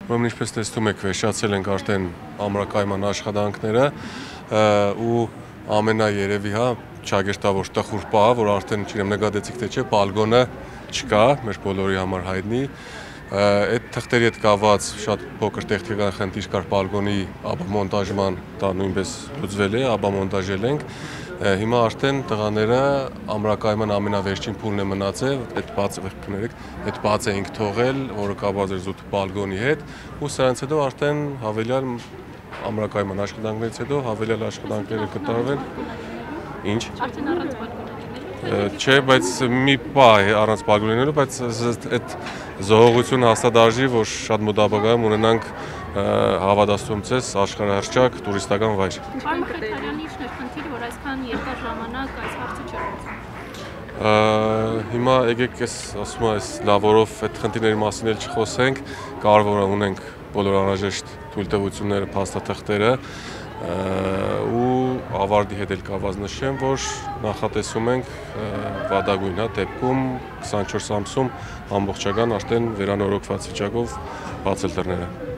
Ուրեմն ինչպես տեսնում եք, վերջացել ենք արդեն ամրակայման աշխատանքները ու ամենաերևի չագերտավոր տխուր պահը, որ արդեն չգիտեմ նկատեցիք թե չէ, բալկոնը չկա, մեր բոլորի համար հայտնի։ Այդ թղթերի հետ կապված շատ փոքր տեխնիկական խնդիր կար բալկոնի աբամոնտաժման, դա նույնպես լուծվել է, աբամոնտաժել ենք։ Հիմա արդեն տղաները ամրակայման ամենավերջին փուլն է մնացել, այդ բաց էինք թողել, որը կապված էր զուտ բալկոնի հետ, ու սրանից հետո արդեն հավելյալ ամրակայման աշխատանքներից հետո հավելյալ աշխատանքները կտարվեն։ Ինչ? Արդեն առանց բալկոնի։ Չէ, բայց մի պահ է առանց բալկոնի, բայց այդ զողողությունը հաստատարժի, որ շատ մոտ ապագայում ունենանք հավատացում ցես աշխարհահռչակ տուրիստական վայր։ Պարոն Մխիթարյանի ի՞նչն էր խնդիրը, որ այսքան երկար ժամանակ այս հարցը չէր լուծվում։ Հիմա եկեք ասում եմ, լավորով այդ խնդիրների մասին էլ չխոսենք, կարևոր է ունենք բոլոր անհրաժեշտ թույլտվությունները, փաստաթղթերը ու ավարտի հետ էլ կապված նշեմ, որ նախատեսում ենք վատագույն դեպքում 24 ամսում ամբողջական արդեն վերանորոգված վիճակով բացել դռները։